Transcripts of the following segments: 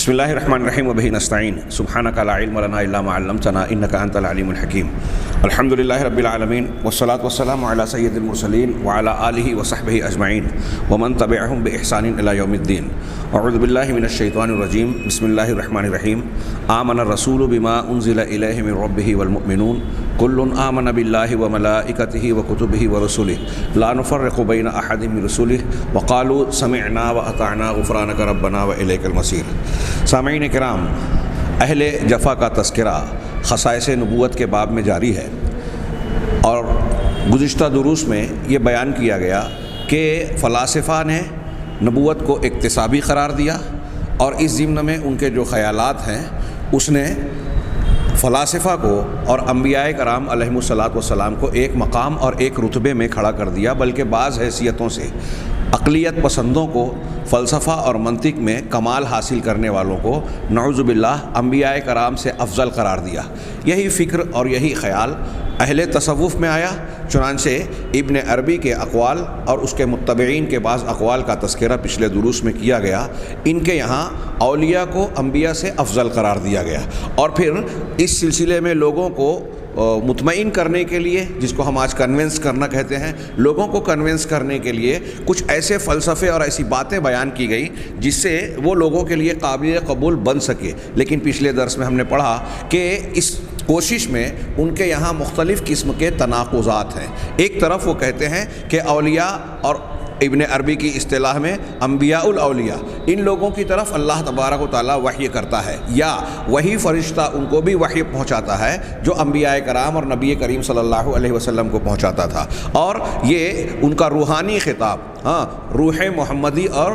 بسم اللہ الرحمن الرحیم وبہ نستعین سبحانک لا علم لنا الا ما علمتنا انک انت العلیم الحکیم الحمد للہ رب العالمین والصلاة والسلام علی سید المرسلین وعلی آلہ وصحبہ اجمعین ومن تبعہم بإحسان الی یوم الدین اعوذ باللہ من الشیطان الرجیم بسم اللہ الرحمن الرحیم آمن الرسول بما انزل الیہ من ربہ والمؤمنون کل آمن باللہ وملائکتہ وکتبہ ورسلہ لا نفرق بین احد من رسلہ وقالوا سمعنا واطعنا غفرانک ربنا والیک المصیر۔ سامعین کرام، اہل جفا کا تذکرہ خصائص نبوت کے باب میں جاری ہے، اور گزشتہ دروس میں یہ بیان کیا گیا کہ فلاسفہ نے نبوت کو اکتسابی قرار دیا، اور اس ضمن میں ان کے جو خیالات ہیں اس نے فلاسفہ کو اور انبیاء کرام علیہم الصلاۃ والسلام کو ایک مقام اور ایک رتبے میں کھڑا کر دیا، بلکہ بعض حیثیتوں سے عقلیت پسندوں کو فلسفہ اور منطق میں کمال حاصل کرنے والوں کو نعوذ باللہ انبیاء کرام سے افضل قرار دیا۔ یہی فکر اور یہی خیال اہل تصوف میں آیا، چنانچہ ابن عربی کے اقوال اور اس کے متبعین کے بعض اقوال کا تذکرہ پچھلے دروس میں کیا گیا۔ ان کے یہاں اولیاء کو انبیاء سے افضل قرار دیا گیا، اور پھر اس سلسلے میں لوگوں کو مطمئن کرنے کے لیے، جس کو ہم آج کنونس کرنا کہتے ہیں، لوگوں کو کنونس کرنے کے لیے کچھ ایسے فلسفے اور ایسی باتیں بیان کی گئی جس سے وہ لوگوں کے لیے قابل قبول بن سکے۔ لیکن پچھلے درس میں ہم نے پڑھا کہ اس کوشش میں ان کے یہاں مختلف قسم کے تناقضات ہیں۔ ایک طرف وہ کہتے ہیں کہ اولیاء، اور ابن عربی کی اصطلاح میں انبیاء الاولیاء، ان لوگوں کی طرف اللہ تبارک و تعالیٰ وحی کرتا ہے، یا وہی فرشتہ ان کو بھی وحی پہنچاتا ہے جو انبیاء کرام اور نبی کریم صلی اللہ علیہ وسلم کو پہنچاتا تھا، اور یہ ان کا روحانی خطاب، روح محمدی اور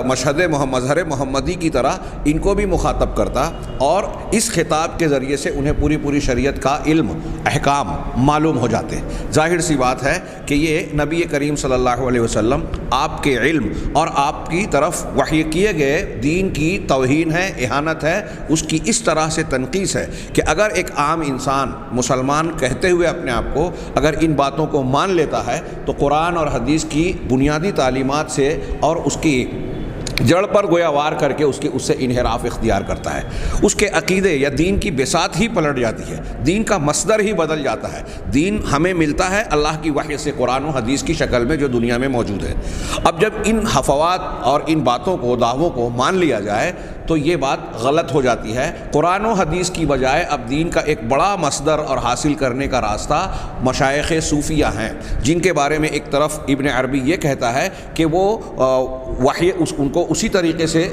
مشہد مظہر محمدی کی طرح ان کو بھی مخاطب کرتا، اور اس خطاب کے ذریعے سے انہیں پوری شریعت کا علم، احکام معلوم ہو جاتے۔ ظاہر سی بات ہے کہ یہ نبی کریم صلی اللہ علیہ وسلم آپ کے علم اور آپ کی طرف وحی کیے گئے دین کی توہین ہے، اہانت ہے، اس کی اس طرح سے تنقیص ہے کہ اگر ایک عام انسان مسلمان کہتے ہوئے اپنے آپ کو اگر ان باتوں کو مان لیتا ہے تو قرآن اور حدیث کی بنیادی تعلیمات سے اور اس کی جڑ پر گویا وار کر کے اس سے انحراف اختیار کرتا ہے، اس کے عقیدے یا دین کی بساط ہی پلٹ جاتی ہے، دین کا مصدر ہی بدل جاتا ہے۔ دین ہمیں ملتا ہے اللہ کی وحی سے، قرآن و حدیث کی شکل میں جو دنیا میں موجود ہے۔ اب جب ان حفوات اور ان باتوں کو، دعووں کو مان لیا جائے تو یہ بات غلط ہو جاتی ہے۔ قرآن و حدیث کی بجائے اب دین کا ایک بڑا مصدر اور حاصل کرنے کا راستہ مشائخ صوفیہ ہیں، جن کے بارے میں ایک طرف ابن عربی یہ کہتا ہے کہ وہ وحی ان کو اسی طریقے سے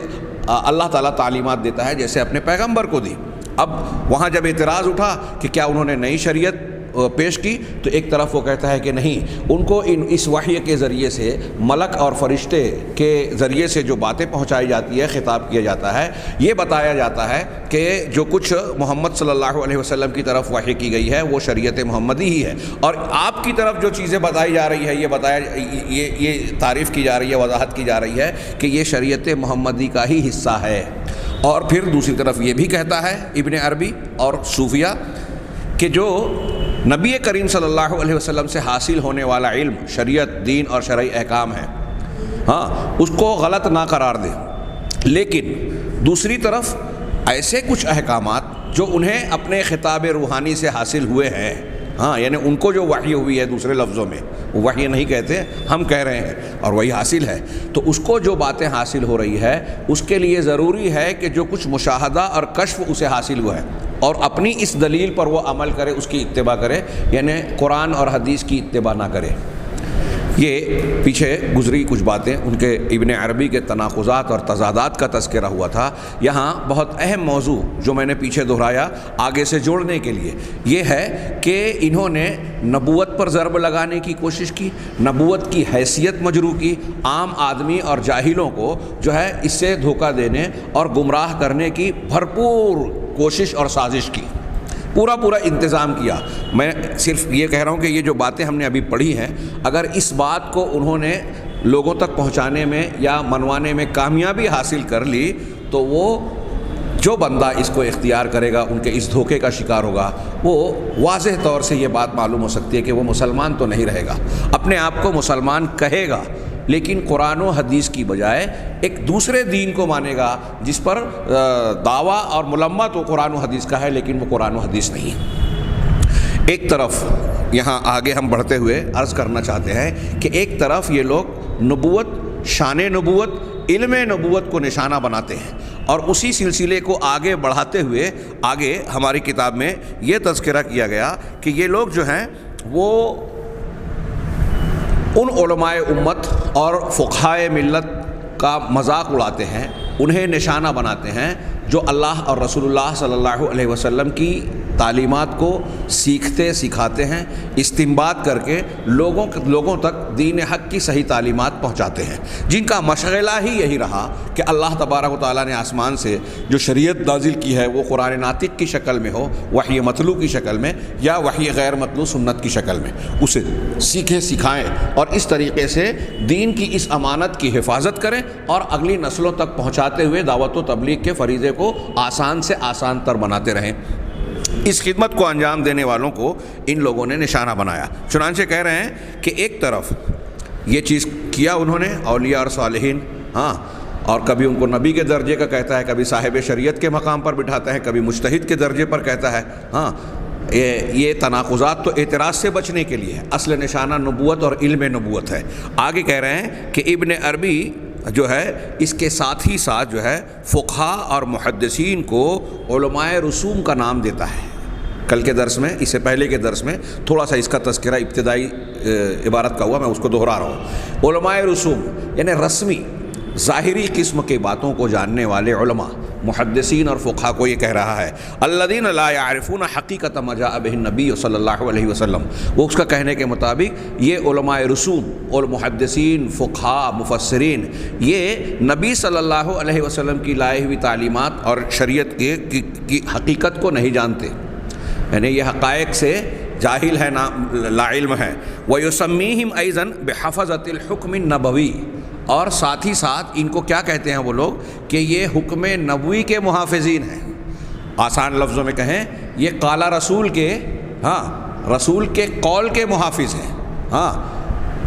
اللہ تعالیٰ تعلیمات دیتا ہے جیسے اپنے پیغمبر کو دی۔ اب وہاں جب اعتراض اٹھا کہ کیا انہوں نے نئی شریعت پیش کی، تو ایک طرف وہ کہتا ہے کہ نہیں، ان کو اس وحی کے ذریعے سے، ملک اور فرشتے کے ذریعے سے جو باتیں پہنچائی جاتی ہے، خطاب کیا جاتا ہے، یہ بتایا جاتا ہے کہ جو کچھ محمد صلی اللہ علیہ وسلم کی طرف وحی کی گئی ہے وہ شریعت محمدی ہی ہے، اور آپ کی طرف جو چیزیں بتائی جا رہی ہے، یہ تعریف کی جا رہی ہے، وضاحت کی جا رہی ہے کہ یہ شریعت محمدی کا ہی حصہ ہے۔ اور پھر دوسری طرف یہ بھی کہتا ہے ابن عربی اور صوفیہ کہ جو نبی کریم صلی اللہ علیہ وسلم سے حاصل ہونے والا علم، شریعت، دین اور شرعی احکام ہے، اس کو غلط نہ قرار دے، لیکن دوسری طرف ایسے کچھ احکامات جو انہیں اپنے خطاب روحانی سے حاصل ہوئے ہیں، یعنی ان کو جو وحی ہوئی ہے، دوسرے لفظوں میں وہ وحی نہیں کہتے، ہم کہہ رہے ہیں، اور وہی حاصل ہے، تو اس کو جو باتیں حاصل ہو رہی ہے اس کے لیے ضروری ہے کہ جو کچھ مشاہدہ اور کشف اسے حاصل ہوا ہے اور اپنی اس دلیل پر وہ عمل کرے، اس کی اتباع کرے، یعنی قرآن اور حدیث کی اتباع نہ کرے۔ یہ پیچھے گزری کچھ باتیں، ان کے ابن عربی کے تناقضات اور تضادات کا تذکرہ ہوا تھا۔ یہاں بہت اہم موضوع جو میں نے پیچھے دہرایا آگے سے جوڑنے کے لیے یہ ہے کہ انہوں نے نبوت پر ضرب لگانے کی کوشش کی، نبوت کی حیثیت مجروح کی، عام آدمی اور جاہلوں کو جو ہے اس سے دھوکہ دینے اور گمراہ کرنے کی بھرپور کوشش اور سازش کی، پورا انتظام کیا۔ میں صرف یہ کہہ رہا ہوں کہ یہ جو باتیں ہم نے ابھی پڑھی ہیں، اگر اس بات کو انہوں نے لوگوں تک پہنچانے میں یا منوانے میں کامیابی حاصل کر لی تو وہ جو بندہ اس کو اختیار کرے گا، ان کے اس دھوکے کا شکار ہوگا، وہ واضح طور سے یہ بات معلوم ہو سکتی ہے کہ وہ مسلمان تو نہیں رہے گا، اپنے آپ کو مسلمان کہے گا لیکن قرآن و حدیث کی بجائے ایک دوسرے دین کو مانے گا جس پر دعویٰ اور ملمہ تو قرآن و حدیث کا ہے لیکن وہ قرآن و حدیث نہیں ہے۔ ایک طرف یہاں آگے ہم بڑھتے ہوئے عرض کرنا چاہتے ہیں کہ ایک طرف یہ لوگ نبوت، شان نبوت، علم نبوت کو نشانہ بناتے ہیں، اور اسی سلسلے کو آگے بڑھاتے ہوئے آگے ہماری کتاب میں یہ تذکرہ کیا گیا کہ یہ لوگ جو ہیں وہ ان علماء امت اور فقہائے ملت کا مذاق اڑاتے ہیں، انہیں نشانہ بناتے ہیں جو اللہ اور رسول اللہ صلی اللہ علیہ وسلم کی تعلیمات کو سیکھتے سکھاتے ہیں، استنباط کر کے لوگوں تک دین حق کی صحیح تعلیمات پہنچاتے ہیں، جن کا مشغلہ ہی یہی رہا کہ اللہ تبارک و تعالیٰ نے آسمان سے جو شریعت نازل کی ہے وہ قرآن ناطق کی شکل میں ہو، وحی متلو کی شکل میں، یا وحی غیر متلو سنت کی شکل میں، اسے سیکھیں سکھائیں اور اس طریقے سے دین کی اس امانت کی حفاظت کریں اور اگلی نسلوں تک پہنچاتے ہوئے دعوت و تبلیغ کے فریضے کو آسان سے آسان تر بناتے رہیں۔ اس خدمت کو انجام دینے والوں کو ان لوگوں نے نشانہ بنایا۔ چنانچہ کہہ رہے ہیں کہ ایک طرف یہ چیز کیا انہوں نے اولیاء اور صالحین، اور کبھی ان کو نبی کے درجے کا کہتا ہے، کبھی صاحب شریعت کے مقام پر بٹھاتا ہے، کبھی مجتہد کے درجے پر کہتا ہے۔ یہ تناقضات تو اعتراض سے بچنے کے لیے ہے، اصل نشانہ نبوت اور علم نبوت ہے۔ آگے کہہ رہے ہیں کہ ابن عربی جو ہے اس کے ساتھ ہی ساتھ جو ہے فقہا اور محدثین کو علماء رسوم کا نام دیتا ہے۔ کل کے درس میں، اس سے پہلے کے درس میں تھوڑا سا اس کا تذکرہ ابتدائی عبارت کا ہوا، میں اس کو دہرا رہا ہوں۔ علماء رسوم یعنی رسمی ظاہری قسم کی باتوں کو جاننے والے علماء، محدثین اور فقہا کو یہ کہہ رہا ہے الذین لا یعرفون حقیقت ما جاء بہ النبی صلی اللہ علیہ وسلم۔ وہ اس کا کہنے کے مطابق یہ علماء رسوم اور محدثین، فقہا، مفسرین، یہ نبی صلی اللہ علیہ وسلم کی لائے ہوئی تعلیمات اور شریعت کی حقیقت کو نہیں جانتے، یعنی یہ حقائق سے جاہل ہے، لا علم ہے۔ وَيُسَمِّيهِمْ أَيْضًا بِحَفَظَةِ الْحُكْمِ النَّبَوِيِّ، اور ساتھ ہی ساتھ ان کو کیا کہتے ہیں وہ لوگ کہ یہ حکم نبوی کے محافظین ہیں۔ آسان لفظوں میں کہیں یہ قال رسول کے رسول کے قول کے محافظ ہیں۔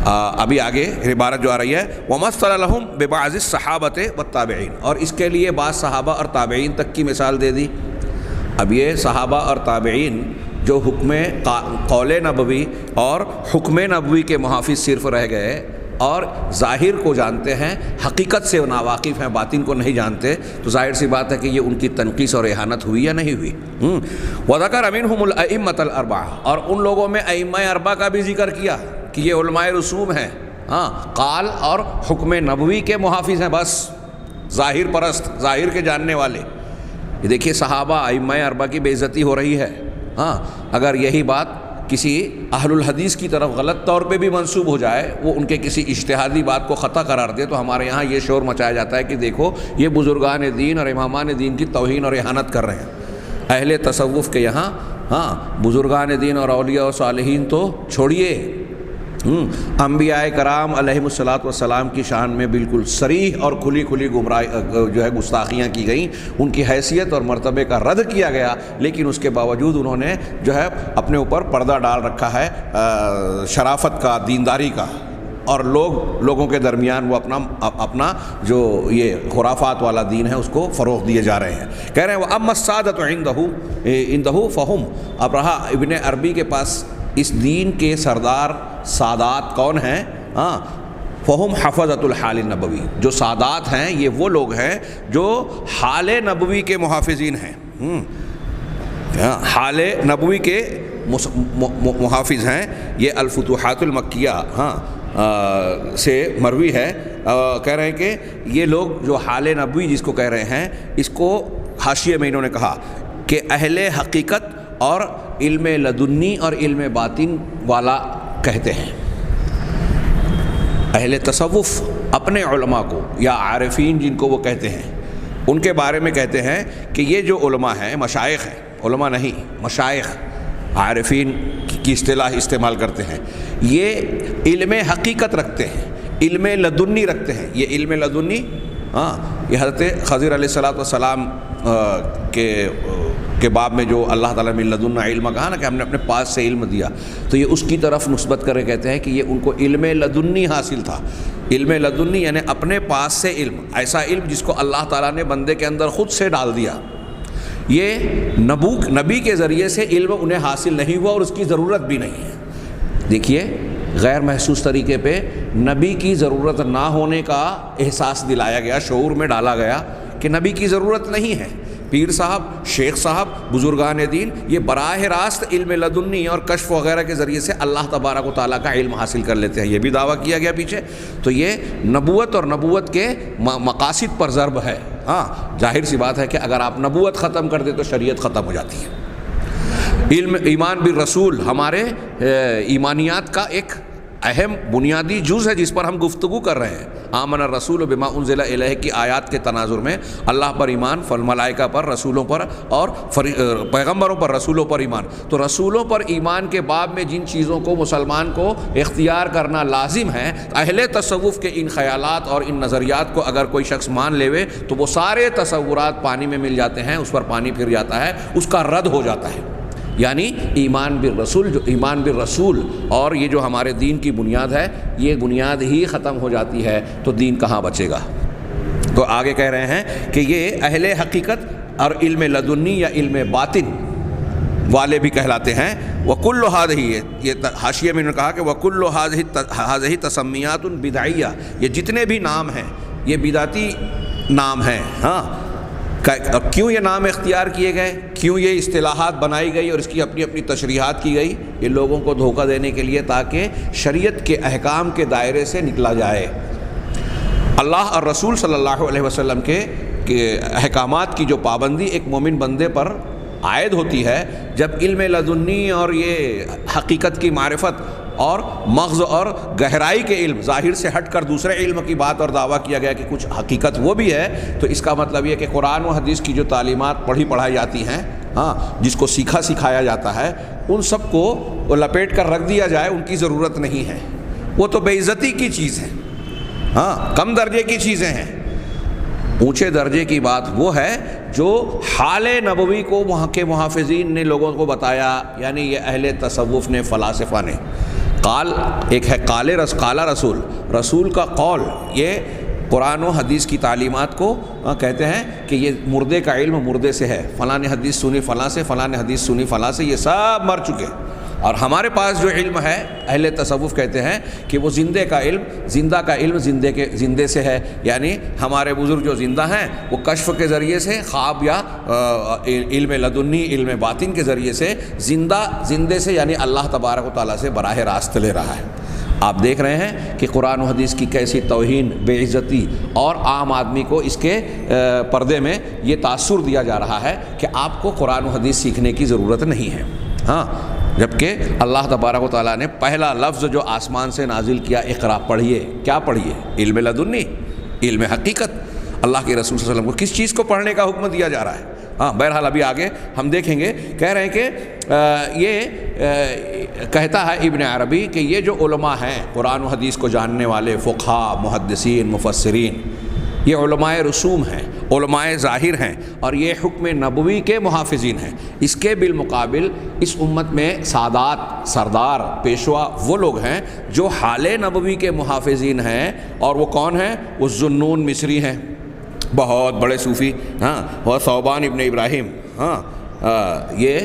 ابھی آگے عبارت جو آ رہی ہے وَمَثَّلَ لَهُمْ بِبَعْضِ الصَّحَابَةِ وَالتَّابِعِينَ، اور اس کے لیے بعض صحابہ اور تابعین تک کی مثال دے دی۔ اب یہ صحابہ اور تابعین جو حکم قول نبوی اور حکم نبوی کے محافظ صرف رہ گئے اور ظاہر کو جانتے ہیں، حقیقت سے ناواقف ہیں، باطن کو نہیں جانتے، تو ظاہر سی بات ہے کہ یہ ان کی تنقیص اور اہانت ہوئی یا نہیں ہوئی۔ وَذَكَرَ مِنْهُمُ الْأَئِمَّةَ الْأَرْبَعَةَ، اور ان لوگوں میں ائمہ اربعہ کا بھی ذکر کیا کہ یہ علماء رسوم ہیں، قال اور حکم نبوی کے محافظ ہیں، بس ظاہر پرست، ظاہر کے جاننے والے۔ یہ دیکھیے صحابہ ائمہ اربعہ کی بے عزتی ہو رہی ہے۔ اگر یہی بات کسی اہل الحدیث کی طرف غلط طور پہ بھی منسوب ہو جائے، وہ ان کے کسی اجتہادی بات کو خطا قرار دے، تو ہمارے یہاں یہ شور مچایا جاتا ہے کہ دیکھو یہ بزرگان دین اور امامان دین کی توہین اور اہانت کر رہے ہیں۔ اہل تصوف کے یہاں بزرگان دین اور اولیاء و صالحین تو چھوڑیے، انبیاء کرام علیہم الصلاۃ والسلام کی شان میں بالکل صریح اور کھلی گمراہی جو ہے گستاخیاں کی گئیں، ان کی حیثیت اور مرتبے کا رد کیا گیا، لیکن اس کے باوجود انہوں نے جو ہے اپنے اوپر پردہ ڈال رکھا ہے شرافت کا، دینداری کا، اور لوگوں کے درمیان وہ اپنا جو یہ خرافات والا دین ہے اس کو فروغ دیے جا رہے ہیں۔ کہہ رہے ہیں وَأَمَّا السَّادَةُ عِندَهُ فَهُمْ، اب رہا ابن عربی کے پاس اس دین کے سردار سادات کون ہیں؟ فہم حفظۃ الحال النبوی، جو سادات ہیں یہ وہ لوگ ہیں جو حال نبوی کے محافظین ہیں، حال نبوی کے محافظ ہیں۔ یہ الفتوحات المکیہ سے مروی ہے، کہہ رہے ہیں کہ یہ لوگ جو حال نبوی جس کو کہہ رہے ہیں، اس کو حاشیے میں انہوں نے کہا کہ اہل حقیقت اور علم لدنی اور علم باطن والا کہتے ہیں۔ اہل تصوف اپنے علماء کو یا عارفین جن کو وہ کہتے ہیں، ان کے بارے میں کہتے ہیں کہ یہ جو علماء ہیں، مشائخ ہیں، علماء نہیں مشائخ، عارفین کی اصطلاح استعمال کرتے ہیں، یہ علم حقیقت رکھتے ہیں، علم لدنی رکھتے ہیں۔ یہ علم لدنی ہاں یہ حضرت خضر علیہ السلام کے باب میں جو اللہ تعالیٰ نے لدن علم کہا نا کہ ہم نے اپنے پاس سے علم دیا، تو یہ اس کی طرف نسبت کر کے کہتے ہیں کہ یہ ان کو علم لدنی حاصل تھا۔ علم لدنی یعنی اپنے پاس سے علم، ایسا علم جس کو اللہ تعالیٰ نے بندے کے اندر خود سے ڈال دیا۔ یہ نبی کے ذریعے سے علم انہیں حاصل نہیں ہوا اور اس کی ضرورت بھی نہیں ہے۔ دیکھیے غیر محسوس طریقے پہ نبی کی ضرورت نہ ہونے کا احساس دلایا گیا، شعور میں ڈالا گیا کہ نبی کی ضرورت نہیں ہے۔ پیر صاحب، شیخ صاحب، بزرگان دین یہ براہ راست علم لدنی اور کشف وغیرہ کے ذریعے سے اللہ تبارک و تعالیٰ کا علم حاصل کر لیتے ہیں، یہ بھی دعویٰ کیا گیا پیچھے۔ تو یہ نبوت اور نبوت کے مقاصد پر ضرب ہے۔ ہاں ظاہر سی بات ہے کہ اگر آپ نبوت ختم کر دیں تو شریعت ختم ہو جاتی ہے۔ علم ایمان بالرسول ہمارے ایمانیات کا ایک اہم بنیادی جز ہے جس پر ہم گفتگو کر رہے ہیں۔ آمن الرسول بما انزل الیہ کی آیات کے تناظر میں اللہ پر ایمان، ملائکہ پر، رسولوں پر اور پیغمبروں پر، رسولوں پر ایمان۔ تو رسولوں پر ایمان کے باب میں جن چیزوں کو مسلمان کو اختیار کرنا لازم ہے، اہل تصوف کے ان خیالات اور ان نظریات کو اگر کوئی شخص مان لیوے تو وہ سارے تصورات پانی میں مل جاتے ہیں، اس پر پانی پھر جاتا ہے، اس کا رد ہو جاتا ہے۔ یعنی ایمان بالرسول، جو ایمان بالرسول اور یہ جو ہمارے دین کی بنیاد ہے، یہ بنیاد ہی ختم ہو جاتی ہے تو دین کہاں بچے گا؟ تو آگے کہہ رہے ہیں کہ یہ اہل حقیقت اور علم لدنی یا علم باطن والے بھی کہلاتے ہیں۔ وَكُلُّ هَذِهِ، یہ حاشیے میں نے کہا کہ وَكُلُّ هَذِهِ تَسَمِّيَاتٌ بِدْعِيَّةٌ، یہ جتنے بھی نام ہیں یہ بدعتی نام ہیں۔ ہاں کیوں یہ نام اختیار کیے گئے، کیوں یہ اصطلاحات بنائی گئی اور اس کی اپنی اپنی تشریحات کی گئی؟ یہ لوگوں کو دھوکہ دینے کے لیے تاکہ شریعت کے احکام کے دائرے سے نکلا جائے۔ اللہ اور رسول صلی اللہ علیہ وسلم کے احکامات کی جو پابندی ایک مومن بندے پر عائد ہوتی ہے جب علم لدنی اور یہ حقیقت کی معرفت اور مغز اور گہرائی کے علم ظاہر سے ہٹ کر دوسرے علم کی بات اور دعویٰ کیا گیا کہ کچھ حقیقت وہ بھی ہے، تو اس کا مطلب یہ کہ قرآن و حدیث کی جو تعلیمات پڑھائی جاتی ہیں، ہاں جس کو سکھایا جاتا ہے، ان سب کو لپیٹ کر رکھ دیا جائے، ان کی ضرورت نہیں ہے، وہ تو بے عزتی کی چیز ہے، ہاں کم درجے کی چیزیں ہیں۔ اونچے درجے کی بات وہ ہے جو حال نبوی کو وہاں کے محافظین نے لوگوں کو بتایا، یعنی یہ اہل تصوف نے، فلاسفہ نے۔ قال ایک ہے قال رسول، رسول کا قول، یہ قرآن و حدیث کی تعلیمات کو کہتے ہیں کہ یہ مردے کا علم مردے سے ہے، فلاں نے حدیث سنی فلاں سے، فلاں نے حدیث سنی فلاں سے، یہ سب مر چکے۔ اور ہمارے پاس جو علم ہے اہل تصوف کہتے ہیں کہ وہ زندے کا علم، زندہ کا علم زندے سے ہے، یعنی ہمارے بزرگ جو زندہ ہیں وہ کشف کے ذریعے سے، خواب یا علم لدنی، علم باطن کے ذریعے سے زندے سے یعنی اللہ تبارک و تعالیٰ سے براہ راست لے رہا ہے۔ آپ دیکھ رہے ہیں کہ قرآن و حدیث کی کیسی توہین، بے عزتی، اور عام آدمی کو اس کے پردے میں یہ تاثر دیا جا رہا ہے کہ آپ کو قرآن و حدیث سیکھنے کی ضرورت نہیں ہے۔ ہاں جبکہ اللہ تبارک و تعالیٰ نے پہلا لفظ جو آسمان سے نازل کیا، اقرا، پڑھیے، کیا پڑھیے؟ علم لدنی، علم حقیقت۔ اللہ کے رسول صلی اللہ علیہ وسلم کو کس چیز کو پڑھنے کا حکم دیا جا رہا ہے؟ ہاں بہرحال ابھی آگے ہم دیکھیں گے۔ کہہ رہے ہیں کہ یہ کہتا ہے ابن عربی کہ یہ جو علماء ہیں قرآن و حدیث کو جاننے والے، فقہاء، محدثین، مفسرین، یہ علماء رسوم ہیں، علماء ظاہر ہیں، اور یہ حکم نبوی کے محافظین ہیں۔ اس کے بالمقابل اس امت میں سادات، سردار، پیشوا وہ لوگ ہیں جو حال نبوی کے محافظین ہیں، اور وہ کون ہیں؟ وہ ذوالنون مصری ہیں، بہت بڑے صوفی، ہاں، اور ثوبان ابن ابراہیم، ہاں یہ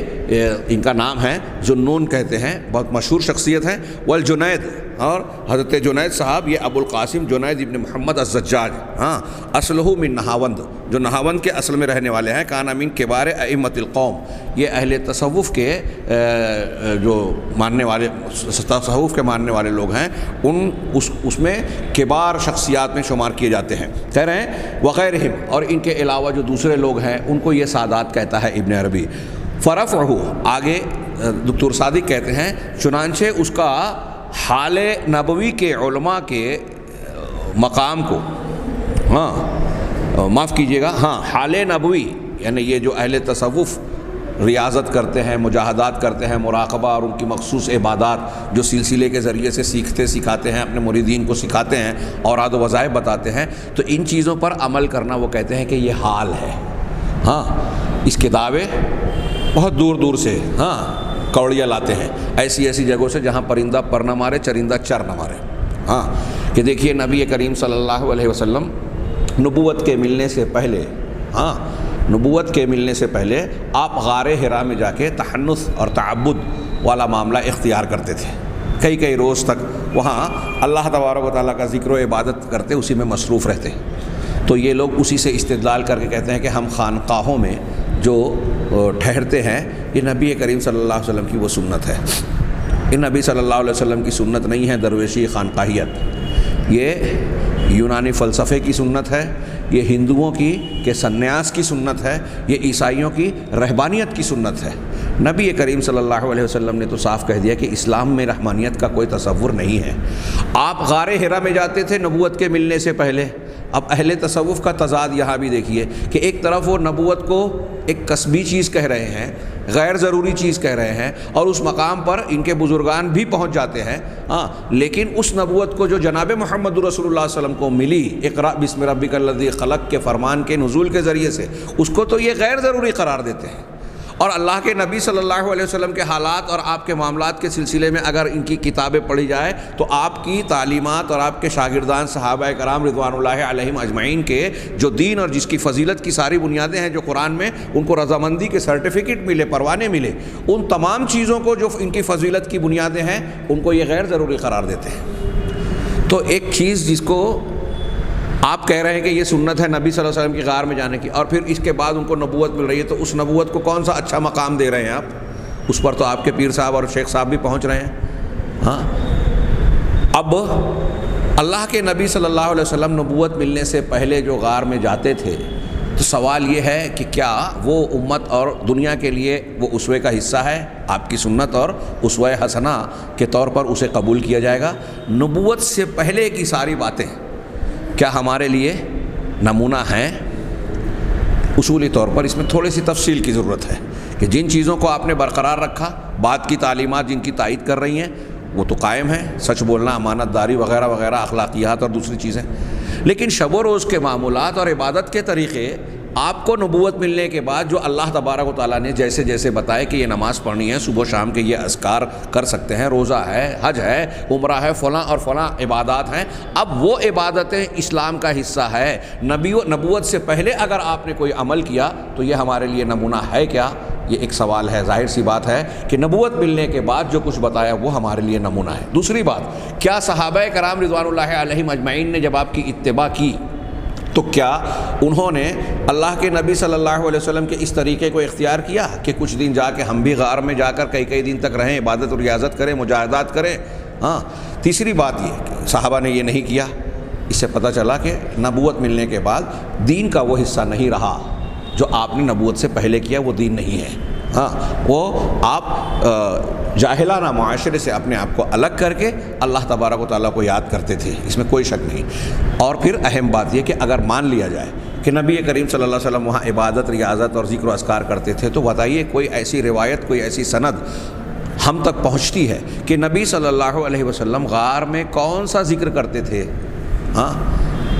ان کا نام ہے، ذوالنون کہتے ہیں، بہت مشہور شخصیت ہیں۔ والجنید، اور حضرت جنید صاحب، یہ ابو القاسم جنید ابن محمد الزجاج، ہاں اصلہ من نہاوند، جو نہاوند کے اصل میں رہنے والے ہیں، کان من کبار ائمۃ القوم، یہ اہل تصوف کے جو ماننے والے، تصوف کے ماننے والے لوگ ہیں، اس میں کبار شخصیات میں شمار کیے جاتے ہیں۔ کہہ رہے ہیں وغیرہم، اور ان کے علاوہ جو دوسرے لوگ ہیں ان کو یہ سادات کہتا ہے ابن عربی۔ فرفعہ، آگے دکتور صادق کہتے ہیں چنانچہ اس کا حال نبوی کے علماء کے مقام کو، ہاں معاف کیجیے گا، ہاں حال نبوی یعنی یہ جو اہل تصوف ریاضت کرتے ہیں، مجاہدات کرتے ہیں، مراقبہ اور ان کی مخصوص عبادات جو سلسلے کے ذریعے سے سکھاتے ہیں، اپنے مریدین کو سکھاتے ہیں، اوراد و وظائف بتاتے ہیں، تو ان چیزوں پر عمل کرنا وہ کہتے ہیں کہ یہ حال ہے۔ ہاں، اس کے دعوے بہت دور دور سے کوڑیاں لاتے ہیں، ایسی ایسی جگہوں سے جہاں پرندہ پر نہ مارے، چرندہ چر نہ مارے۔ ہاں، کہ دیکھیے نبی کریم صلی اللہ علیہ وسلم نبوت کے ملنے سے پہلے، نبوت کے ملنے سے پہلے آپ غار حرا میں جا کے تحنث اور تعبد والا معاملہ اختیار کرتے تھے، کئی روز تک وہاں اللہ تبارک و تعالیٰ کا ذکر و عبادت کرتے، اسی میں مصروف رہتے۔ تو یہ لوگ اسی سے استدلال کر کے کہتے ہیں کہ ہم خانقاہوں میں جو ٹھہرتے ہیں یہ نبی کریم صلی اللہ علیہ وسلم کی وہ سنت ہے۔ یہ نبی صلی اللہ علیہ وسلم کی سنت نہیں ہے درویشی خانقاہیت، یہ یونانی فلسفے کی سنت ہے، یہ ہندوؤں کی کہ سنیاس کی سنت ہے، یہ عیسائیوں کی رہبانیت کی سنت ہے۔ نبی کریم صلی اللہ علیہ وسلم نے تو صاف کہہ دیا کہ اسلام میں رحمانیت کا کوئی تصور نہیں ہے۔ آپ غار حرا میں جاتے تھے نبوت کے ملنے سے پہلے۔ اب اہل تصوف کا تضاد یہاں بھی دیکھیے کہ ایک طرف وہ نبوت کو ایک کسبی چیز کہہ رہے ہیں، غیر ضروری چیز کہہ رہے ہیں، اور اس مقام پر ان کے بزرگان بھی پہنچ جاتے ہیں، لیکن اس نبوت کو جو جناب محمد رسول اللہ صلی اللہ علیہ وسلم کو ملی اقرأ بسم ربک الذی خلق کے فرمان کے نزول کے ذریعے سے، اس کو تو یہ غیر ضروری قرار دیتے ہیں۔ اور اللہ کے نبی صلی اللہ علیہ وسلم کے حالات اور آپ کے معاملات کے سلسلے میں اگر ان کی کتابیں پڑھی جائے تو آپ کی تعلیمات اور آپ کے شاگردان صحابہ کرام رضوان اللہ علیہم اجمعین کے جو دین اور جس کی فضیلت کی ساری بنیادیں ہیں جو قرآن میں ان کو رضامندی کے سرٹیفکیٹ ملے، پروانے ملے، ان تمام چیزوں کو جو ان کی فضیلت کی بنیادیں ہیں ان کو یہ غیر ضروری قرار دیتے ہیں۔ تو ایک چیز جس کو آپ کہہ رہے ہیں کہ یہ سنت ہے نبی صلی اللہ علیہ وسلم کی غار میں جانے کی، اور پھر اس کے بعد ان کو نبوت مل رہی ہے، تو اس نبوت کو کون سا اچھا مقام دے رہے ہیں آپ؟ اس پر تو آپ کے پیر صاحب اور شیخ صاحب بھی پہنچ رہے ہیں۔ اب اللہ کے نبی صلی اللہ علیہ وسلم نبوت ملنے سے پہلے جو غار میں جاتے تھے، تو سوال یہ ہے کہ کیا وہ امت اور دنیا کے لیے وہ اسوے کا حصہ ہے؟ آپ کی سنت اور اسوہ حسنہ کے طور پر اسے قبول کیا جائے گا؟ نبوت سے پہلے کی ساری باتیں کیا ہمارے لیے نمونہ ہیں؟ اصولی طور پر اس میں تھوڑی سی تفصیل کی ضرورت ہے کہ جن چیزوں کو آپ نے برقرار رکھا، بعد کی تعلیمات جن کی تائید کر رہی ہیں وہ تو قائم ہیں، سچ بولنا، امانت داری وغیرہ وغیرہ، اخلاقیات اور دوسری چیزیں، لیکن شب و روز کے معمولات اور عبادت کے طریقے آپ کو نبوت ملنے کے بعد جو اللہ تبارک و تعالیٰ نے جیسے جیسے بتائے کہ یہ نماز پڑھنی ہے، صبح و شام کے یہ اذکار کر سکتے ہیں، روزہ ہے، حج ہے، عمرہ ہے، فلاں اور فلاں عبادات ہیں، اب وہ عبادتیں اسلام کا حصہ ہے۔ نبوت سے پہلے اگر آپ نے کوئی عمل کیا تو یہ ہمارے لیے نمونہ ہے کیا؟ یہ ایک سوال ہے۔ ظاہر سی بات ہے کہ نبوت ملنے کے بعد جو کچھ بتایا وہ ہمارے لیے نمونہ ہے۔ دوسری بات، کیا صحابہ کرام رضوان اللہ علیہم اجمعین نے جب آپ کی اتباع کی تو کیا انہوں نے اللہ کے نبی صلی اللہ علیہ وسلم کے اس طریقے کو اختیار کیا کہ کچھ دن جا کے ہم بھی غار میں جا کر کئی دن تک رہیں، عبادت و ریاضت کریں، مجاہدات کریں؟ تیسری بات یہ کہ صحابہ نے یہ نہیں کیا۔ اس سے پتہ چلا کہ نبوت ملنے کے بعد دین کا وہ حصہ نہیں رہا جو آپ نے نبوت سے پہلے کیا، وہ دین نہیں ہے۔ وہ آپ جاہلانہ معاشرے سے اپنے آپ کو الگ کر کے اللہ تبارک و تعالیٰ کو یاد کرتے تھے، اس میں کوئی شک نہیں۔ اور پھر اہم بات یہ کہ اگر مان لیا جائے کہ نبی کریم صلی اللہ علیہ وسلم وہاں عبادت، ریاضت اور ذکر و اذکار کرتے تھے، تو بتائیے کوئی ایسی روایت، کوئی ایسی سند ہم تک پہنچتی ہے کہ نبی صلی اللہ علیہ وسلم غار میں کون سا ذکر کرتے تھے؟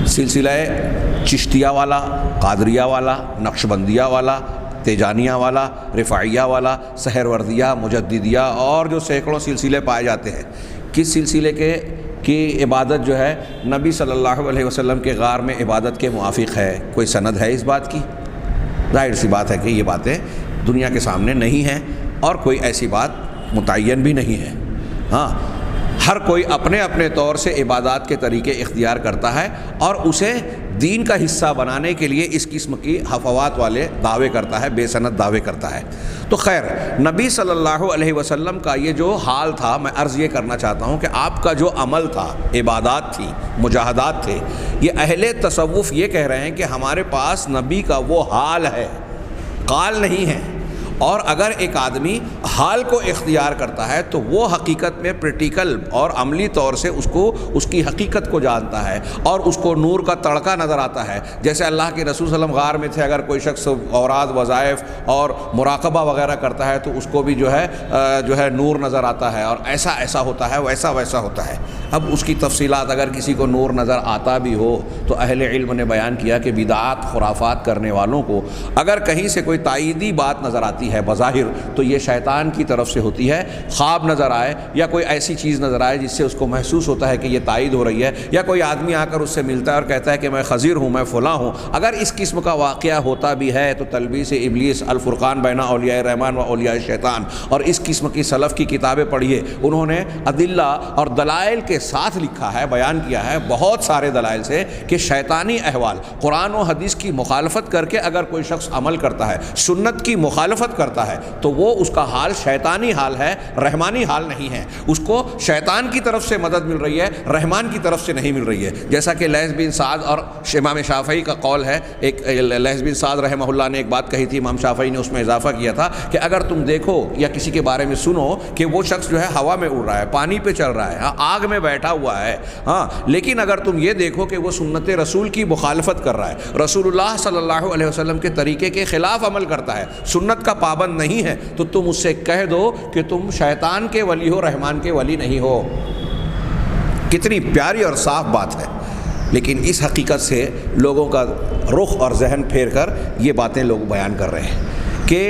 سلسلہ چشتیہ والا، قادریہ والا، نقشبندیہ والا، تیجانیہ والا، رفاعیہ والا، سہروردیہ، مجددیہ اور جو سینکڑوں سلسلے پائے جاتے ہیں، کس سلسلے کی عبادت جو ہے نبی صلی اللہ علیہ وسلم کے غار میں عبادت کے موافق ہے؟ کوئی سند ہے اس بات کی؟ ظاہر سی بات ہے کہ یہ باتیں دنیا کے سامنے نہیں ہیں اور کوئی ایسی بات متعین بھی نہیں ہے۔ ہر کوئی اپنے اپنے طور سے عبادات کے طریقے اختیار کرتا ہے اور اسے دین کا حصہ بنانے کے لیے اس قسم کی حفوات والے دعوے کرتا ہے، بے سند دعوے کرتا ہے۔ تو خیر، نبی صلی اللہ علیہ وسلم کا یہ جو حال تھا، میں عرض یہ کرنا چاہتا ہوں کہ آپ کا جو عمل تھا، عبادات تھی، مجاہدات تھے، یہ اہل تصوف یہ کہہ رہے ہیں کہ ہمارے پاس نبی کا وہ حال ہے، قال نہیں ہے۔ اور اگر ایک آدمی حال کو اختیار کرتا ہے تو وہ حقیقت میں پریکٹیکل اور عملی طور سے اس کی حقیقت کو جانتا ہے اور اس کو نور کا تڑکا نظر آتا ہے. جیسے اللہ کے رسول صلی اللہ علیہ وسلم غار میں تھے, اگر کوئی شخص اوراد وظائف اور مراقبہ وغیرہ کرتا ہے تو اس کو بھی جو ہے نور نظر آتا ہے, اور ایسا ہوتا ہے, ویسا ہوتا ہے. اب اس کی تفصیلات اگر کسی کو نور نظر آتا بھی ہو تو اہل علم نے بیان کیا کہ بدعات خرافات کرنے والوں کو اگر کہیں سے کوئی تائیدی بات نظر آتی ہے بظاہر تو یہ شیطان کی طرف سے ہوتی ہے. خواب نظر آئے یا کوئی ایسی چیز نظر آئے جس سے اس کو محسوس ہوتا ہے کہ یہ تائید ہو رہی ہے, یا کوئی آدمی آ کر اس سے ملتا ہے اور کہتا ہے کہ میں خضر ہوں, میں فلاں ہوں, اگر اس قسم کا واقعہ ہوتا بھی ہے تو تلبیس ابلیس الفرقان بین اولیاء الرحمن و اولیاء الشیطان, اور اس قسم کی سلف کی کتابیں پڑھیے, انہوں نے ادلہ اور دلائل کے ساتھ لکھا ہے, بیان کیا ہے بہت سارے دلائل سے کہ شیطانی احوال قرآن و حدیث کی مخالفت کر کے اگر کوئی شخص عمل کرتا ہے, سنت کی مخالفت کرتا ہے, تو وہ اس کا حال شیطانی حال ہے, رحمانی حال نہیں ہے. اس کو شیطان کی طرف سے مدد مل رہی ہے, رحمان کی طرف سے نہیں مل رہی ہے. جیسا کہ لیث بن سعد اور امام شافعی کا قول ہے, ایک لیث بن سعد رحمہ اللہ نے ایک بات کہی تھی, امام شافعی نے اس میں اضافہ کیا تھا کہ اگر تم دیکھو یا کسی کے بارے میں سنو کہ وہ شخص جو ہے ہوا میں اڑ رہا ہے, پانی پہ چل رہا ہے, آگ میں بیٹھا ہوا ہے, لیکن اگر تم یہ دیکھو کہ وہ سنت رسول کی مخالفت کر رہا ہے, رسول اللہ صلی اللہ علیہ وسلم کے طریقے کے خلاف عمل کرتا ہے, سنت کا پابند نہیں ہے, تو تم اس سے کہہ دو کہ تم شیطان کے ولی ہو, رحمان کے ولی نہیں ہو. کتنی پیاری اور صاف بات ہے, لیکن اس حقیقت سے لوگوں کا رخ اور ذہن پھیر کر یہ باتیں لوگ بیان کر رہے ہیں کہ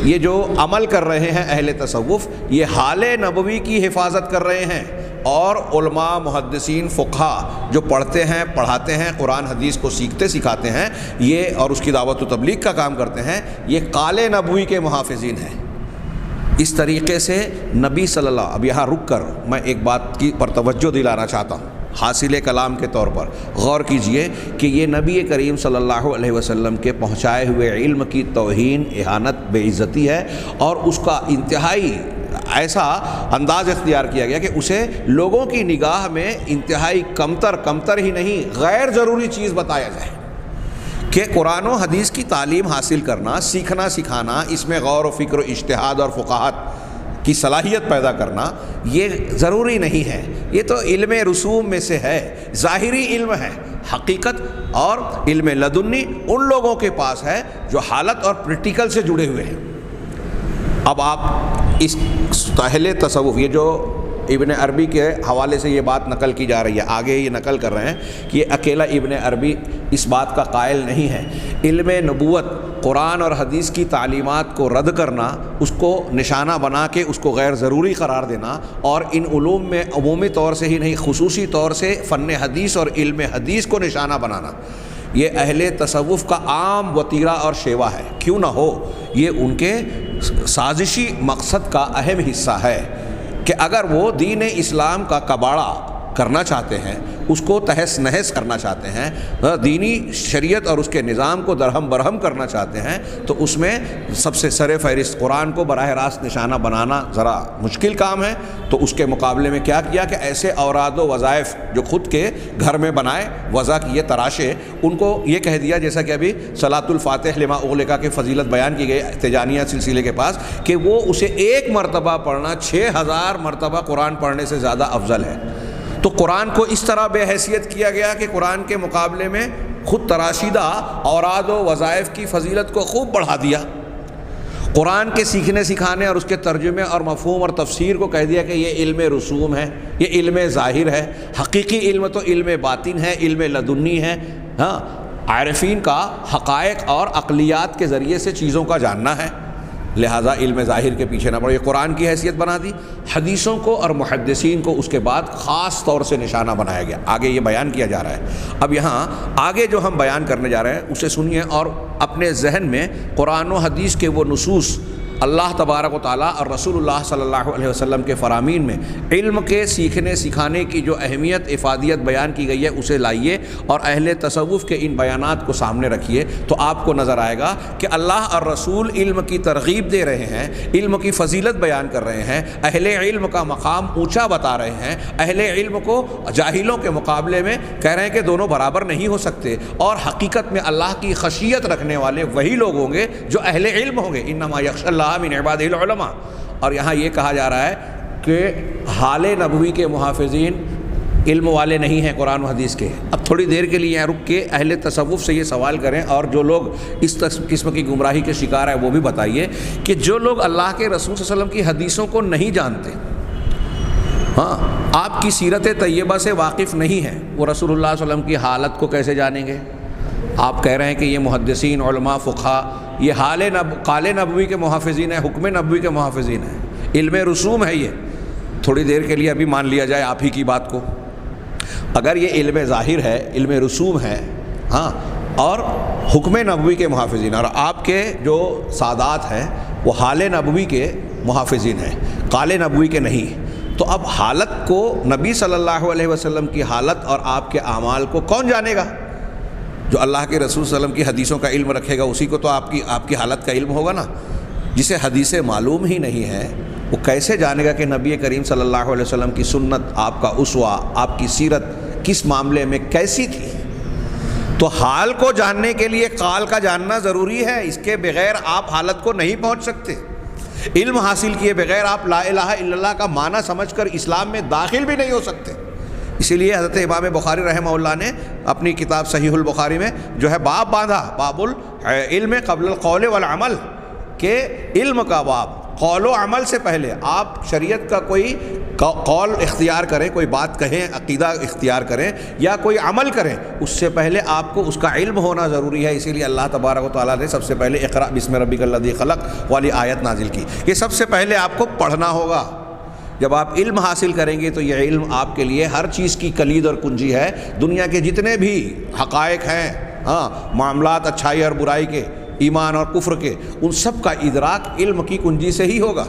یہ جو عمل کر رہے ہیں اہل تصوف, یہ حال نبوی کی حفاظت کر رہے ہیں, اور علماء محدثین فقہا جو پڑھتے ہیں پڑھاتے ہیں, قرآن حدیث کو سیکھتے سکھاتے ہیں یہ, اور اس کی دعوت و تبلیغ کا کام کرتے ہیں, یہ قال نبوی کے محافظین ہیں. اس طریقے سے نبی صلی اللہ, اب یہاں رک کر میں ایک بات کی پر توجہ دلانا چاہتا ہوں, حاصل کلام کے طور پر غور کیجئے کہ یہ نبی کریم صلی اللہ علیہ وسلم کے پہنچائے ہوئے علم کی توہین, اہانت, بے عزتی ہے, اور اس کا انتہائی ایسا انداز اختیار کیا گیا کہ اسے لوگوں کی نگاہ میں انتہائی کمتر ہی نہیں, غیر ضروری چیز بتایا جائے کہ قرآن و حدیث کی تعلیم حاصل کرنا, سیکھنا سکھانا, اس میں غور و فکر و اجتہاد اور فقاہت کی صلاحیت پیدا کرنا یہ ضروری نہیں ہے. یہ تو علم رسوم میں سے ہے, ظاہری علم ہے. حقیقت اور علم لدنی ان لوگوں کے پاس ہے جو حالت اور پریکٹیکل سے جڑے ہوئے ہیں. اب آپ اس اہل تصوف, یہ جو ابن عربی کے حوالے سے یہ بات نقل کی جا رہی ہے, آگے یہ نقل کر رہے ہیں کہ یہ اکیلا ابن عربی اس بات کا قائل نہیں ہے. علم نبوت, قرآن اور حدیث کی تعلیمات کو رد کرنا, اس کو نشانہ بنا کے اس کو غیر ضروری قرار دینا, اور ان علوم میں عمومی طور سے ہی نہیں خصوصی طور سے فن حدیث اور علم حدیث کو نشانہ بنانا, یہ اہل تصوف کا عام وتیرہ اور شیوا ہے. کیوں نہ ہو, یہ ان کے سازشی مقصد کا اہم حصہ ہے کہ اگر وہ دین اسلام کا کباڑہ کرنا چاہتے ہیں, اس کو تہس نہس کرنا چاہتے ہیں, دینی شریعت اور اس کے نظام کو درہم برہم کرنا چاہتے ہیں, تو اس میں سب سے سر فہرست قرآن کو براہ راست نشانہ بنانا ذرا مشکل کام ہے. تو اس کے مقابلے میں کیا کیا کہ ایسے اوراد و وظائف جو خود کے گھر میں بنائے, وضع کیے, تراشے, ان کو یہ کہہ دیا جیسا کہ ابھی صلاۃ الفاتح لما اغلق کی فضیلت بیان کی گئی تجانیہ سلسلے کے پاس, کہ وہ اسے ایک مرتبہ پڑھنا 6000 مرتبہ قرآن پڑھنے سے زیادہ افضل ہے. تو قرآن کو اس طرح بے حیثیت کیا گیا کہ قرآن کے مقابلے میں خود تراشیدہ اوراد و وظائف کی فضیلت کو خوب بڑھا دیا. قرآن کے سیکھنے سکھانے اور اس کے ترجمے اور مفہوم اور تفسیر کو کہہ دیا کہ یہ علم رسوم ہے, یہ علم ظاہر ہے. حقیقی علم تو علم باطن ہے, علم لدنی ہے. عارفین کا حقائق اور عقلیات کے ذریعے سے چیزوں کا جاننا ہے, لہٰذا علم ظاہر کے پیچھے نہ پڑو. یہ قرآن کی حیثیت بنا دی. حدیثوں کو اور محدثین کو اس کے بعد خاص طور سے نشانہ بنایا گیا. آگے یہ بیان کیا جا رہا ہے. اب یہاں آگے جو ہم بیان کرنے جا رہے ہیں اسے سنیے, اور اپنے ذہن میں قرآن و حدیث کے وہ نصوص, اللہ تبارک و تعالیٰ اور رسول اللہ صلی اللہ علیہ وسلم کے فرامین میں علم کے سیکھنے سکھانے کی جو اہمیت افادیت بیان کی گئی ہے اسے لائیے, اور اہل تصوف کے ان بیانات کو سامنے رکھیے, تو آپ کو نظر آئے گا کہ اللہ اور رسول علم کی ترغیب دے رہے ہیں, علم کی فضیلت بیان کر رہے ہیں, اہل علم کا مقام اونچا بتا رہے ہیں, اہل علم کو جاہلوں کے مقابلے میں کہہ رہے ہیں کہ دونوں برابر نہیں ہو سکتے, اور حقیقت میں اللہ کی خشیت رکھنے والے وہی لوگ ہوں گے جو اہل علم ہوں گے. انما یخشی اللہ من عبادہ العلماء. اور یہاں یہ کہا جا رہا ہے کہ حال نبوی کے محافظین علم والے نہیں ہیں قرآن و حدیث کے۔ اب تھوڑی دیر کے لیے یہاں رک کے اہل تصوف سے یہ سوال کریں، اور جو لوگ اس قسم کی گمراہی کے شکار ہیں وہ بھی بتائیے کہ جو لوگ اللہ کے رسول صلی اللہ علیہ وسلم کی حدیثوں کو نہیں جانتے، ہاں آپ کی سیرت طیبہ سے واقف نہیں ہیں، وہ رسول اللہ صلی اللہ علیہ وسلم کی حالت کو کیسے جانیں گے؟ آپ کہہ رہے ہیں کہ یہ محدثین، علماء، فقہا یہ قال نبوی کے محافظین ہیں، حکم نبوی کے محافظین ہیں، علم رسوم ہے۔ یہ تھوڑی دیر کے لیے ابھی مان لیا جائے آپ ہی کی بات کو، اگر یہ علم ظاہر ہے، علم رسوم ہے، ہاں، اور حکم نبوی کے محافظین، اور آپ کے جو سادات ہیں وہ حال نبوی کے محافظین ہیں، قال نبوی کے نہیں، تو اب حالت کو، نبی صلی اللہ علیہ وسلم کی حالت اور آپ کے اعمال کو کون جانے گا؟ جو اللہ کے رسول صلی اللہ علیہ وسلم کی حدیثوں کا علم رکھے گا اسی کو تو آپ کی حالت کا علم ہوگا نا۔ جسے حدیثیں معلوم ہی نہیں ہیں وہ کیسے جانے گا کہ نبی کریم صلی اللہ علیہ وسلم کی سنت، آپ کا اسوہ، آپ کی سیرت کس معاملے میں کیسی تھی؟ تو حال کو جاننے کے لیے قال کا جاننا ضروری ہے، اس کے بغیر آپ حالت کو نہیں پہنچ سکتے۔ علم حاصل کیے بغیر آپ لا الہ الا اللہ کا معنی سمجھ کر اسلام میں داخل بھی نہیں ہو سکتے۔ اسی لیے حضرت امام بخاری رحمہ اللہ نے اپنی کتاب صحیح البخاری میں جو ہے باب باندھا، باب العلم قبل القول والعمل، کہ علم کا باب، قول و عمل سے پہلے آپ شریعت کا کوئی قول اختیار کریں، کوئی بات کہیں، عقیدہ اختیار کریں یا کوئی عمل کریں، اس سے پہلے آپ کو اس کا علم ہونا ضروری ہے۔ اسی لیے اللہ تبارک و تعالیٰ نے سب سے پہلے اقرأ بسم ربک الذی خلق والی آیت نازل کی۔ یہ سب سے پہلے آپ کو پڑھنا ہوگا۔ جب آپ علم حاصل کریں گے تو یہ علم آپ کے لیے ہر چیز کی کلید اور کنجی ہے۔ دنیا کے جتنے بھی حقائق ہیں، ہاں، معاملات اچھائی اور برائی کے، ایمان اور کفر کے، ان سب کا ادراک علم کی کنجی سے ہی ہوگا۔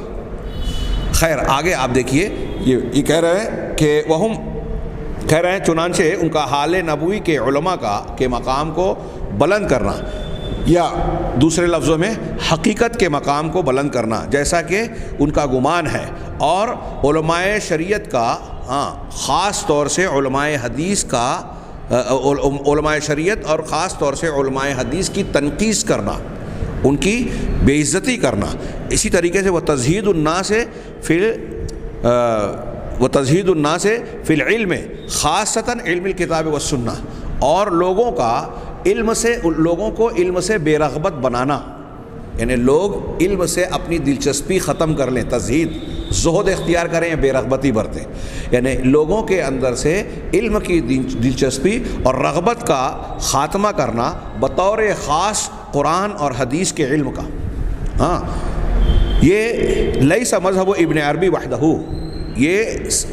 خیر آگے آپ دیکھیے، یہ کہہ رہے ہیں کہ وہم کہہ رہے ہیں چنانچہ ان کا حال نبوی کے علماء کے مقام کو بلند کرنا، یا دوسرے لفظوں میں حقیقت کے مقام کو بلند کرنا جیسا کہ ان کا گمان ہے، اور علماء شریعت کا، ہاں، خاص طور سے علماء حدیث کا، علماء شریعت اور خاص طور سے علماء حدیث کی تنقیص کرنا، ان کی بے عزتی کرنا۔ اسی طریقے سے وہ تزہید الناس فی العلم خاصتاً علم الکتاب والسنہ، اور لوگوں کو علم سے بے رغبت بنانا، یعنی لوگ علم سے اپنی دلچسپی ختم کر لیں، تزہید، زہد اختیار کریں یا بے رغبتی برتیں، یعنی لوگوں کے اندر سے علم کی دلچسپی اور رغبت کا خاتمہ کرنا بطور خاص قرآن اور حدیث کے علم کا۔ ہاں، یہ لیس مذہب ابن عربی وحدہ، یہ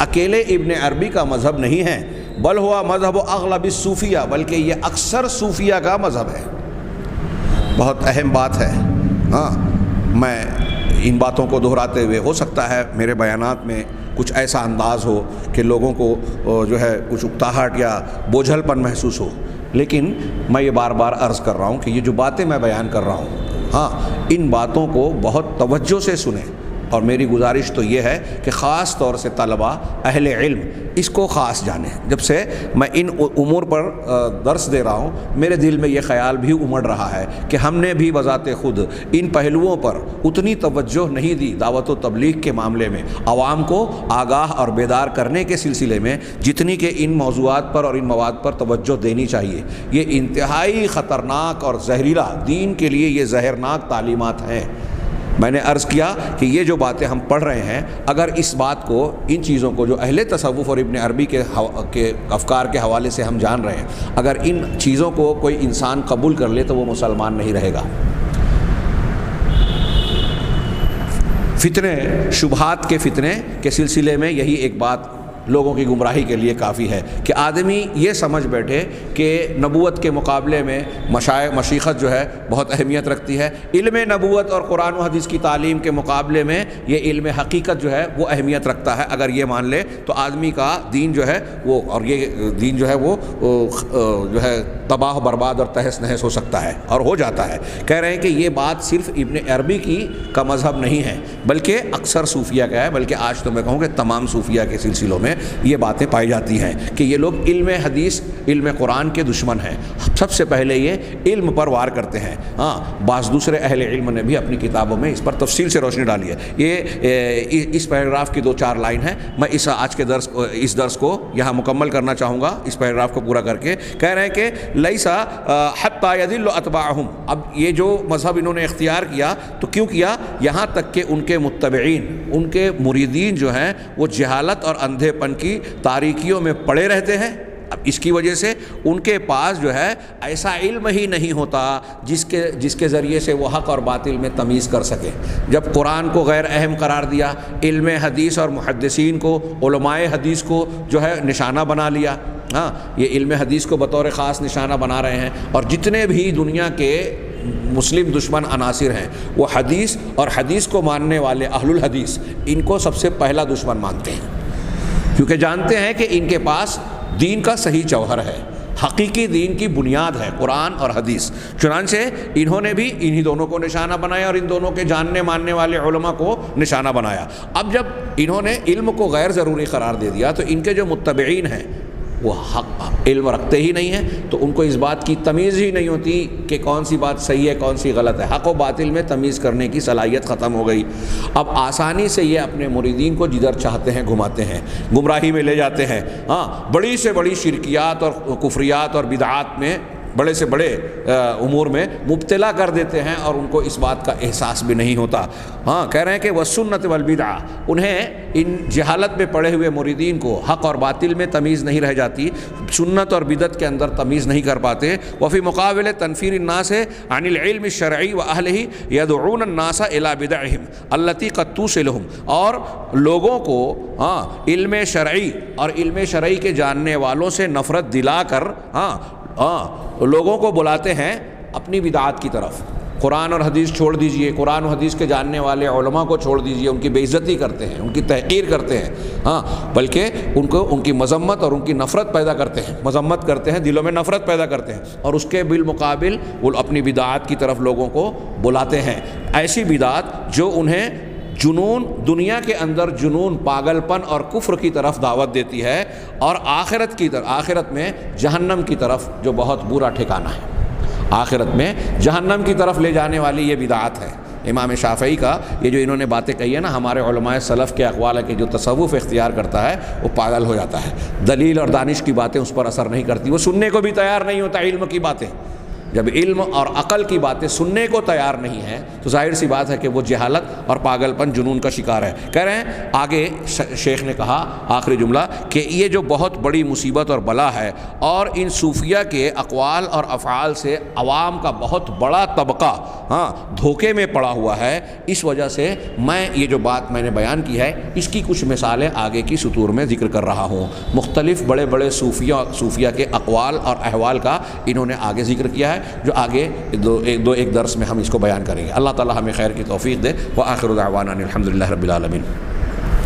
اکیلے ابن عربی کا مذہب نہیں ہے، بل ہوا مذہب اغلب الصوفیہ، بلکہ یہ اکثر صوفیہ کا مذہب ہے۔ بہت اہم بات ہے۔ ہاں، میں ان باتوں کو دہراتے ہوئے، ہو سکتا ہے میرے بیانات میں کچھ ایسا انداز ہو کہ لوگوں کو جو ہے کچھ اکتاہٹ یا بوجھل پن محسوس ہو، لیکن میں یہ بار بار عرض کر رہا ہوں کہ یہ جو باتیں میں بیان کر رہا ہوں، ہاں، ان باتوں کو بہت توجہ سے سنیں، اور میری گزارش تو یہ ہے کہ خاص طور سے طلباء، اہل علم اس کو خاص جانیں۔ جب سے میں ان امور پر درس دے رہا ہوں، میرے دل میں یہ خیال بھی امڑ رہا ہے کہ ہم نے بھی بذات خود ان پہلوؤں پر اتنی توجہ نہیں دی دعوت و تبلیغ کے معاملے میں، عوام کو آگاہ اور بیدار کرنے کے سلسلے میں، جتنی کہ ان موضوعات پر اور ان مواد پر توجہ دینی چاہیے۔ یہ انتہائی خطرناک اور زہریلا، دین کے لیے یہ زہرناک تعلیمات ہیں۔ میں نے عرض کیا کہ یہ جو باتیں ہم پڑھ رہے ہیں، اگر اس بات کو، ان چیزوں کو جو اہل تصوف اور ابن عربی کے افکار کے حوالے سے ہم جان رہے ہیں، اگر ان چیزوں کو کوئی انسان قبول کر لے تو وہ مسلمان نہیں رہے گا۔ فتنے، شبہات کے فتنے کے سلسلے میں یہی ایک بات لوگوں کی گمراہی کے لیے کافی ہے کہ آدمی یہ سمجھ بیٹھے کہ نبوت کے مقابلے میں مشیخت جو ہے بہت اہمیت رکھتی ہے، علم نبوت اور قرآن و حدیث کی تعلیم کے مقابلے میں یہ علم حقیقت جو ہے وہ اہمیت رکھتا ہے۔ اگر یہ مان لے تو آدمی کا دین جو ہے وہ، اور یہ دین جو ہے وہ جو ہے تباہ و برباد اور تہس نہس ہو سکتا ہے اور ہو جاتا ہے۔ کہہ رہے ہیں کہ یہ بات صرف ابن عربی کا مذہب نہیں ہے، بلکہ اکثر صوفیہ کا ہے، بلکہ آج تو میں کہوں کہ تمام صوفیہ کے سلسلوں میں میں یہ باتیں پائی جاتی ہیں کہ یہ لوگ علم حدیث علم قرآن کے دشمن ہیں. سب سے پہلے یہ علم پر وار کرتے ہیں. بعض دوسرے اہل علم نے بھی اپنی کتابوں میں اس پر تفصیل سے روشنی ڈالی ہے. یہ اس پیراگراف کی 2-4 لائن ہیں. میں آج کے اس درس کو یہاں مکمل کرنا چاہوں گا اس پیراگراف کو پورا کر کے. کہہ رہے ہیں کہ لیسا حتی یضل اتباعہم. اب یہ جو مذہب انہوں نے اختیار کیا تو کیوں کیا؟ یہاں تک کہ ان کے متبعین، ان کے مریدین جو ہیں وہ جہالت اور اندھے پن کی تاریکیوں میں پڑے رہتے ہیں. اب اس کی وجہ سے ان کے پاس جو ہے ایسا علم ہی نہیں ہوتا جس کے ذریعے سے وہ حق اور باطل میں تمیز کر سکے. جب قرآن کو غیر اہم قرار دیا، علم حدیث اور محدثین کو، علماء حدیث کو جو ہے نشانہ بنا لیا. یہ علم حدیث کو بطور خاص نشانہ بنا رہے ہیں. اور جتنے بھی دنیا کے مسلم دشمن عناصر ہیں وہ حدیث اور حدیث کو ماننے والے اہل الحدیث ان کو سب سے پہلا دشمن مانتے ہیں، کیونکہ جانتے ہیں کہ ان کے پاس دین کا صحیح جوہر ہے، حقیقی دین کی بنیاد ہے قرآن اور حدیث. چنانچہ انہوں نے بھی انہی دونوں کو نشانہ بنایا اور ان دونوں کے جاننے ماننے والے علماء کو نشانہ بنایا. اب جب انہوں نے علم کو غیر ضروری قرار دے دیا تو ان کے جو متبعین ہیں وہ حق علم رکھتے ہی نہیں ہیں، تو ان کو اس بات کی تمیز ہی نہیں ہوتی کہ کون سی بات صحیح ہے کون سی غلط ہے. حق و باطل میں تمیز کرنے کی صلاحیت ختم ہو گئی. اب آسانی سے یہ اپنے مریدین کو جدھر چاہتے ہیں گھماتے ہیں، گمراہی میں لے جاتے ہیں. بڑی سے بڑی شرکیات اور کفریات اور بدعات میں، بڑے سے بڑے امور میں مبتلا کر دیتے ہیں اور ان کو اس بات کا احساس بھی نہیں ہوتا. کہہ رہے ہیں کہ والسنت والبدعہ، انہیں ان جہالت میں پڑے ہوئے مریدین کو حق اور باطل میں تمیز نہیں رہ جاتی، سنت اور بدعت کے اندر تمیز نہیں کر پاتے. وفی مقابل تنفیر الناس عن العلم الشرعی واہلہ یدعون الناس الی بدعہم التی قد توصلہم، اور لوگوں کو علم شرعی اور علم شرعی کے جاننے والوں سے نفرت دلا کر لوگوں کو بلاتے ہیں اپنی بدعات کی طرف. قرآن اور حدیث چھوڑ دیجئے، قرآن و حدیث کے جاننے والے علماء کو چھوڑ دیجئے، ان کی بے عزتی کرتے ہیں، ان کی تحقیر کرتے ہیں، بلکہ ان کی مذمت اور ان کی نفرت پیدا کرتے ہیں، مذمت کرتے ہیں، دلوں میں نفرت پیدا کرتے ہیں، اور اس کے بالمقابل وہ اپنی بدعات کی طرف لوگوں کو بلاتے ہیں. ایسی بدعات جو انہیں جنون، دنیا کے اندر جنون، پاگل پن اور کفر کی طرف دعوت دیتی ہے، اور آخرت میں جہنم کی طرف، جو بہت برا ٹھکانہ ہے، آخرت میں جہنم کی طرف لے جانے والی یہ بدعات ہے. امام شافعی کا یہ جو انہوں نے باتیں کہی ہیں نا، ہمارے علماء سلف کے اقوال ہے کہ جو تصوف اختیار کرتا ہے وہ پاگل ہو جاتا ہے. دلیل اور دانش کی باتیں اس پر اثر نہیں کرتی، وہ سننے کو بھی تیار نہیں ہوتا علم کی باتیں. جب علم اور عقل کی باتیں سننے کو تیار نہیں ہیں تو ظاہر سی بات ہے کہ وہ جہالت اور پاگل پن، جنون کا شکار ہے. کہہ رہے ہیں آگے شیخ نے کہا آخری جملہ کہ یہ جو بہت بڑی مصیبت اور بلا ہے، اور ان صوفیہ کے اقوال اور افعال سے عوام کا بہت بڑا طبقہ دھوکے میں پڑا ہوا ہے. اس وجہ سے میں یہ جو بات میں نے بیان کی ہے اس کی کچھ مثالیں آگے کی سطور میں ذکر کر رہا ہوں. مختلف بڑے بڑے صوفیہ کے اقوال اور احوال کا انہوں نے آگے ذکر کیا ہے، جو آگے ایک درس میں ہم اس کو بیان کریں گے. اللہ تعالی ہمیں خیر کی توفیق دے. وآخر دعوانا الحمدللہ رب العالمین.